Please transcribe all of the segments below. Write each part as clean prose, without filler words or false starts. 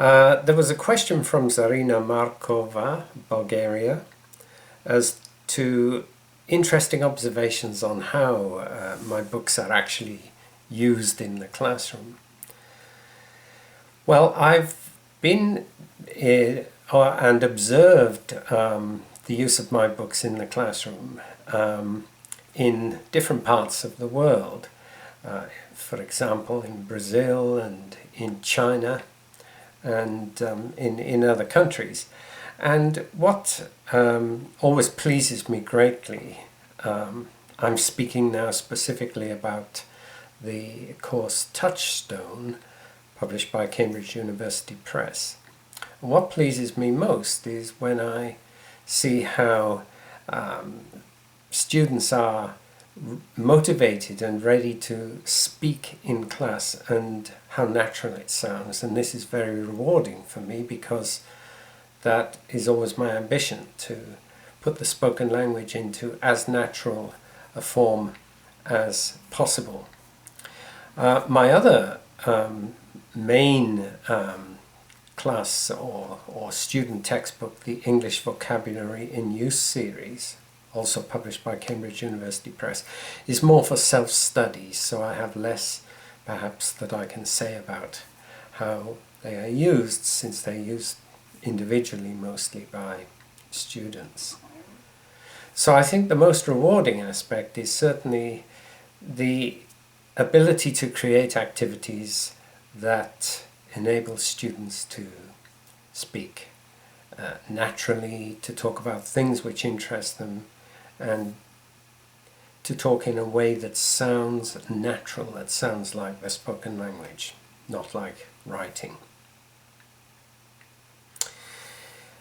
There was a question from Zarina Markova, Bulgaria, as to interesting observations on how my books are actually used in the classroom. Well, I've been and observed the use of my books in the classroom in different parts of the world. For example, in Brazil and in China and in other countries. And what always pleases me greatly, I'm speaking now specifically about the course Touchstone, published by Cambridge University Press. What pleases me most is when I see how students are motivated and ready to speak in class and how natural it sounds. And this is very rewarding for me because that is always my ambition, to put the spoken language into as natural a form as possible. My other main class or student textbook, the English Vocabulary in Use series, also published by Cambridge University Press, is more for self-study, so I have less perhaps that I can say about how they are used, since they're used individually mostly by students. So I think the most rewarding aspect is certainly the ability to create activities that enable students to speak naturally, to talk about things which interest them, and to talk in a way that sounds natural, that sounds like the spoken language, not like writing.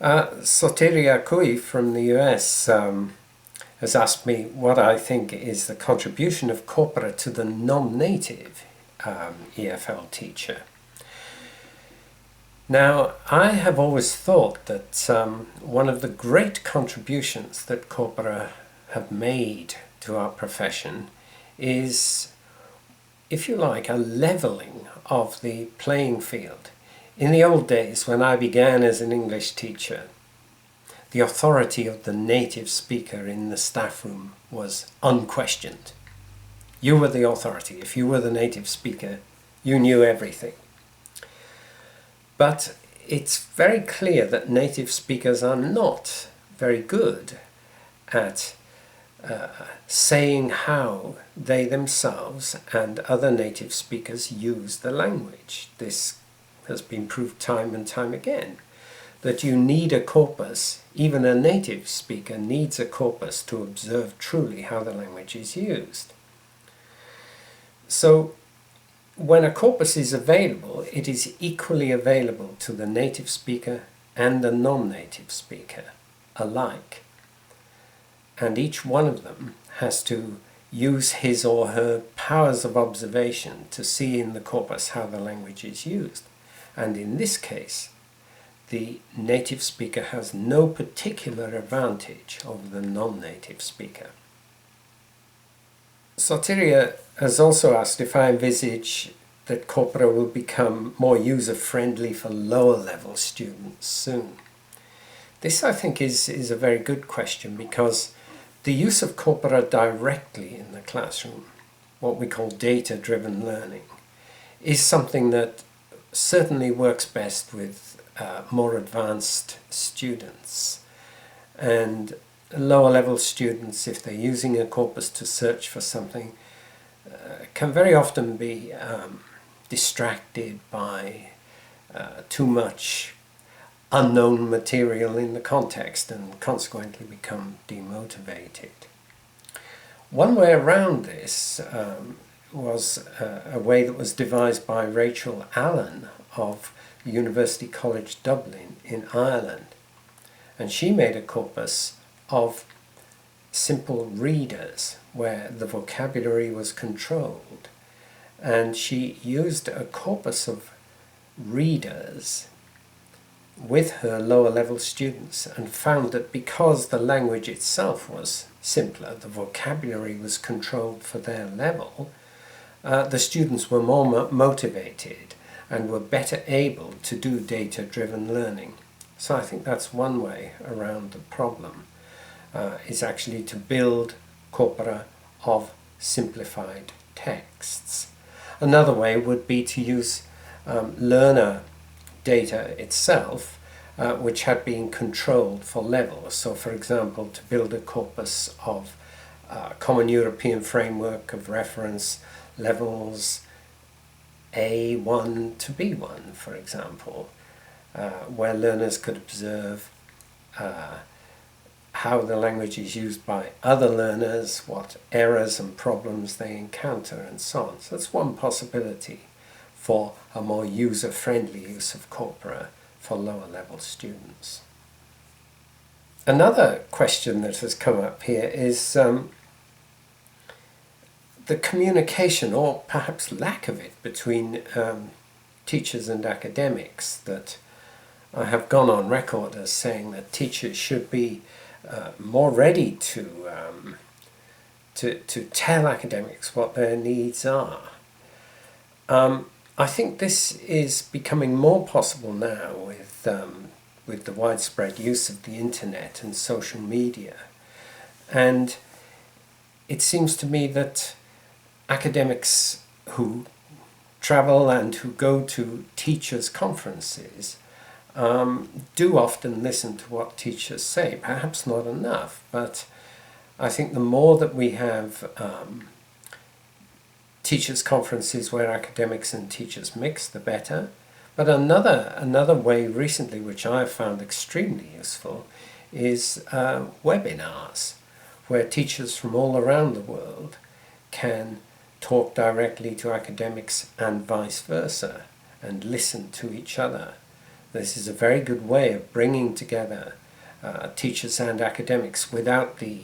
Sotiria Koui from the US has asked me what I think is the contribution of corpora to the non-native EFL teacher. Now, I have always thought that one of the great contributions that corpora have made to our profession is, if you like, a levelling of the playing field. In the old days, when I began as an English teacher, the authority of the native speaker in the staff room was unquestioned. You were the authority. If you were the native speaker, you knew everything. But it's very clear that native speakers are not very good at saying how they themselves and other native speakers use the language. This has been proved time and time again, that you need a corpus, even a native speaker needs a corpus to observe truly how the language is used. So when a corpus is available, it is equally available to the native speaker and the non-native speaker alike. And each one of them has to use his or her powers of observation to see in the corpus how the language is used. And in this case, the native speaker has no particular advantage over the non-native speaker. Sotiria has also asked if I envisage that corpora will become more user-friendly for lower-level students soon. This, I think, is a very good question, because the use of corpora directly in the classroom, what we call data-driven learning, is something that certainly works best with more advanced students. And lower-level students, if they're using a corpus to search for something, can very often be distracted by too much unknown material in the context and consequently become demotivated. One way around this was a way that was devised by Rachel Allen of University College Dublin in Ireland. And she made a corpus of simple readers where the vocabulary was controlled. And she used a corpus of readers with her lower level students and found that because the language itself was simpler, the vocabulary was controlled for their level, the students were more motivated and were better able to do data-driven learning. So I think that's one way around the problem, is actually to build corpora of simplified texts. Another way would be to use learner data itself, which had been controlled for levels. So for example, to build a corpus of Common European Framework of Reference levels A1 to B1, for example, where learners could observe how the language is used by other learners, what errors and problems they encounter, and so on. So that's one possibility for a more user-friendly use of corpora for lower level students. Another question that has come up here is the communication, or perhaps lack of it, between teachers and academics. That I have gone on record as saying that teachers should be more ready to tell academics what their needs are. I think this is becoming more possible now with the widespread use of the internet and social media, and it seems to me that academics who travel and who go to teachers' conferences do often listen to what teachers say. Perhaps not enough, but I think the more that we have teachers' conferences where academics and teachers mix, the better. But another way recently, which I have found extremely useful, is webinars, where teachers from all around the world can talk directly to academics and vice versa, and listen to each other. This is a very good way of bringing together teachers and academics without the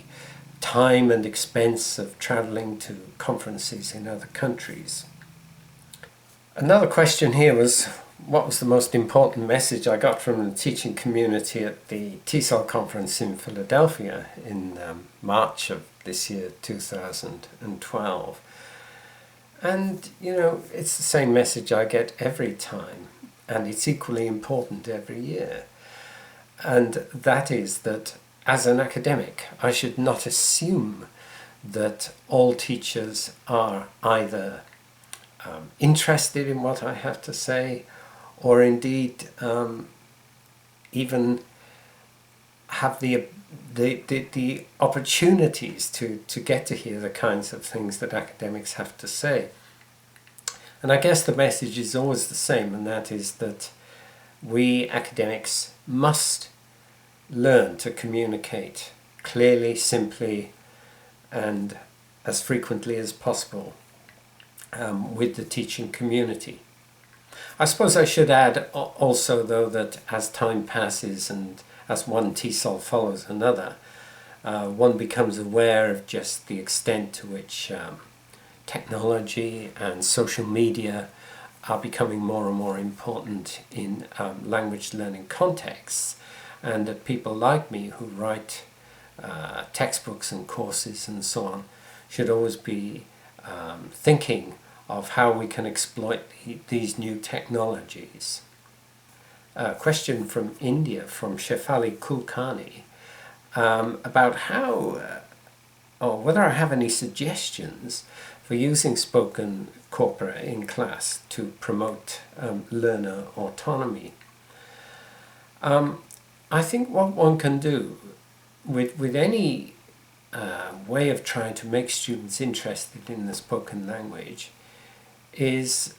time and expense of travelling to conferences in other countries. Another question here was, what was the most important message I got from the teaching community at the TESOL conference in Philadelphia in March of this year, 2012. And, you know, it's the same message I get every time, and it's equally important every year. And that is that as an academic, I should not assume that all teachers are either interested in what I have to say, or indeed even have the opportunities to get to hear the kinds of things that academics have to say. And I guess the message is always the same, and that is that we academics must learn to communicate clearly, simply, and as frequently as possible with the teaching community. I suppose I should add also, though, that as time passes and as one TESOL follows another, one becomes aware of just the extent to which technology and social media are becoming more and more important in language learning contexts, and that people like me who write textbooks and courses and so on should always be thinking of how we can exploit these new technologies. A question from India, from Shefali Kulkarni, about how, or whether I have any suggestions for using spoken corpora in class to promote learner autonomy. I think what one can do with any way of trying to make students interested in the spoken language is,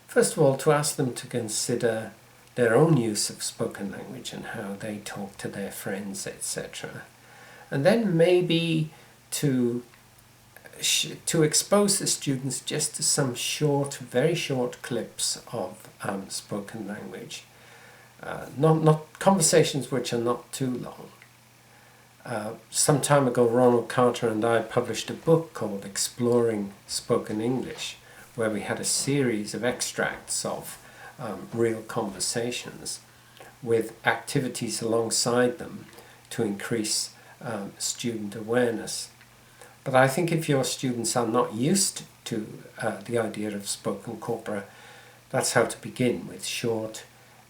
first of all, to ask them to consider their own use of spoken language and how they talk to their friends, etc. And then maybe to expose the students just to some short, very short clips of spoken language. Not conversations which are not too long. Some time ago, Ronald Carter and I published a book called Exploring Spoken English, where we had a series of extracts of real conversations with activities alongside them to increase student awareness. But I think if your students are not used to the idea of spoken corpora, That's how to begin, with short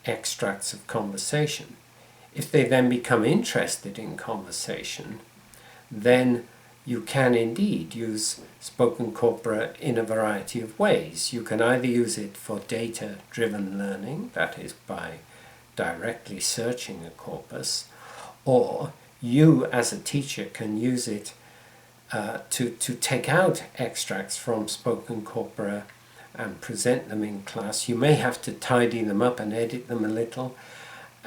extracts of conversation. If they then become interested in conversation, then you can indeed use spoken corpora in a variety of ways. You can either use it for data-driven learning, that is by directly searching a corpus, or you as a teacher can use it to take out extracts from spoken corpora and present them in class. You may have to tidy them up and edit them a little,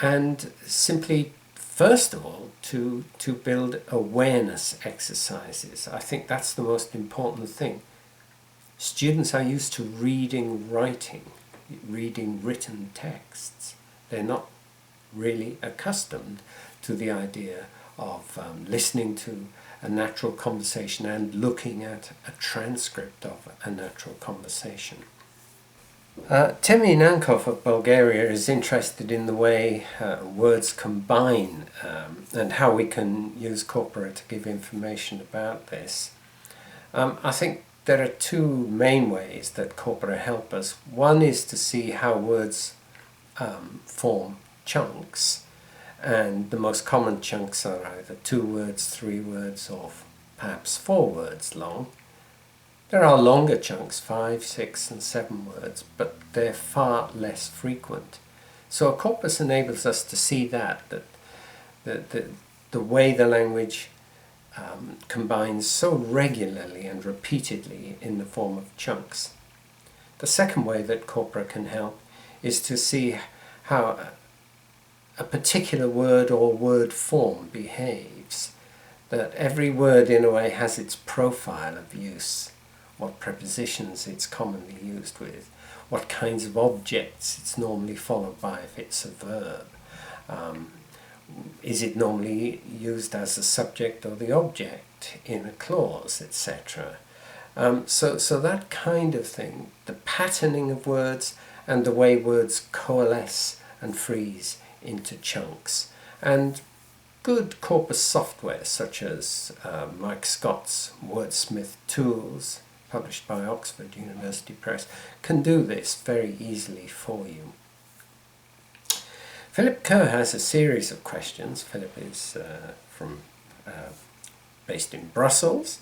and simply, first of all, to build awareness exercises. I think that's the most important thing. Students are used to reading written texts. They're not really accustomed to the idea of listening to a natural conversation and looking at a transcript of a natural conversation. Temi Nankov of Bulgaria is interested in the way words combine and how we can use corpora to give information about this. I think there are two main ways that corpora help us. One is to see how words form chunks, and the most common chunks are either 2 words, 3 words, or perhaps 4 words long. There are longer chunks, 5, 6 and 7 words, but they're far less frequent. So a corpus enables us to see that the way the language combines so regularly and repeatedly in the form of chunks. The second way that corpora can help is to see how a particular word or word form behaves, that every word in a way has its profile of use, what prepositions it's commonly used with, what kinds of objects it's normally followed by if it's a verb. Is it normally used as the subject or the object in a clause, etc. So that kind of thing, the patterning of words and the way words coalesce and freeze into chunks. And good corpus software such as Mike Scott's Wordsmith Tools, published by Oxford University Press, can do this very easily for you. Philip Kerr has a series of questions. Philip is based in Brussels.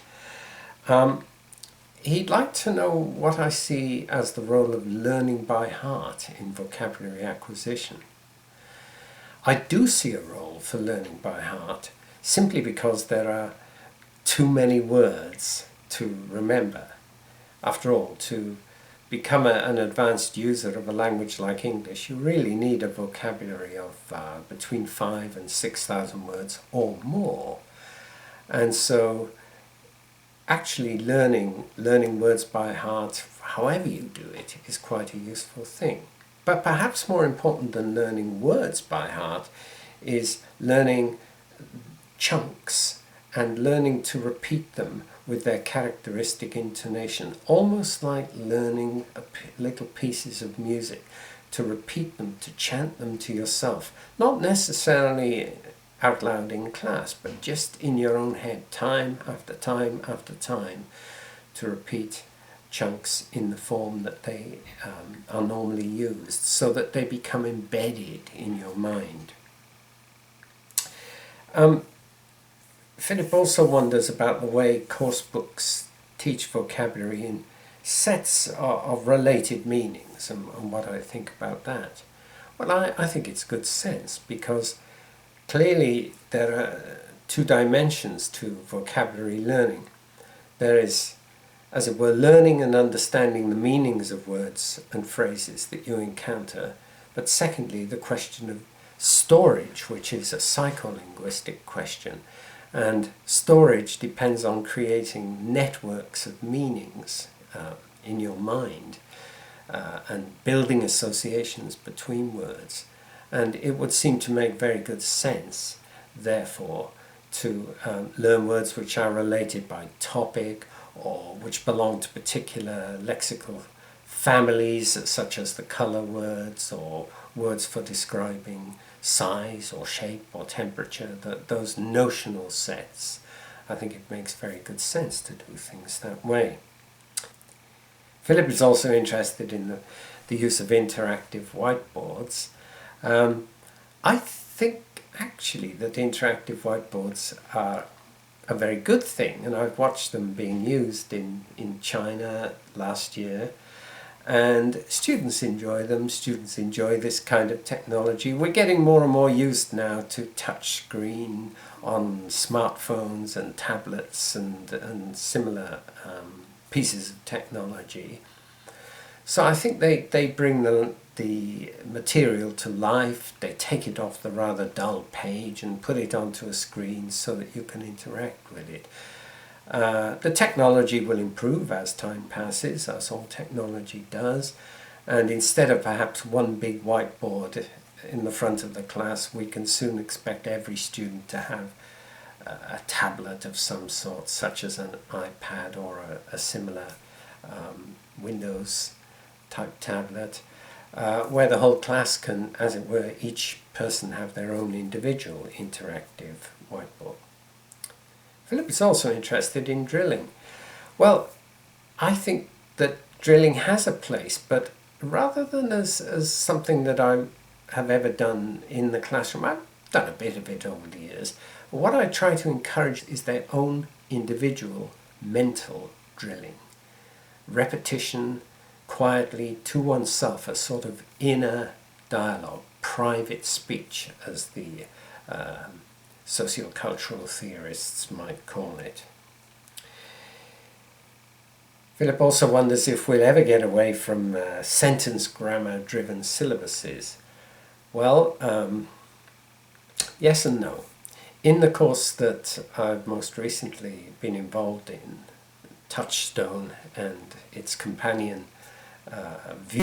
He'd like to know what I see as the role of learning by heart in vocabulary acquisition. I do see a role for learning by heart simply because there are too many words to remember. After all, to become an advanced user of a language like English, you really need a vocabulary of between 5,000 and 6,000 words or more. And so actually learning words by heart, however you do it, is quite a useful thing. But perhaps more important than learning words by heart is learning chunks and learning to repeat them with their characteristic intonation, almost like learning little pieces of music, to repeat them, to chant them to yourself, not necessarily out loud in class, but just in your own head, time after time after time, to repeat chunks in the form that they are normally used, so that they become embedded in your mind. Philip also wonders about the way course books teach vocabulary in sets of related meanings and what I think about that. Well, I think it's good sense, because clearly there are 2 dimensions to vocabulary learning. There is, as it were, learning and understanding the meanings of words and phrases that you encounter, but secondly, the question of storage, which is a psycholinguistic question. And storage depends on creating networks of meanings in your mind and building associations between words. And it would seem to make very good sense, therefore, to learn words which are related by topic or which belong to particular lexical families, such as the colour words or words for describing size or shape or temperature, those notional sets. I think it makes very good sense to do things that way. Philip is also interested in the use of interactive whiteboards. I think actually that interactive whiteboards are a very good thing, and I've watched them being used in China last year, and students enjoy them. Students enjoy this kind of technology. We're getting more and more used now to touch screen on smartphones and tablets and similar pieces of technology. So I think they bring the material to life. They take it off the rather dull page and put it onto a screen so that you can interact with it. The technology will improve as time passes, as all technology does, and instead of perhaps one big whiteboard in the front of the class, we can soon expect every student to have a tablet of some sort, such as an iPad or a similar Windows type tablet, where the whole class can, as it were, each person have their own individual interactive whiteboard. Philip is also interested in drilling. Well, I think that drilling has a place, but rather than as something that I have ever done in the classroom, I've done a bit of it over the years. What I try to encourage is their own individual mental drilling. Repetition, quietly to oneself, a sort of inner dialogue, private speech, as the sociocultural theorists might call it. Philip also wonders if we'll ever get away from sentence grammar driven syllabuses. Well, yes and no. In the course that I've most recently been involved in, Touchstone and its companion view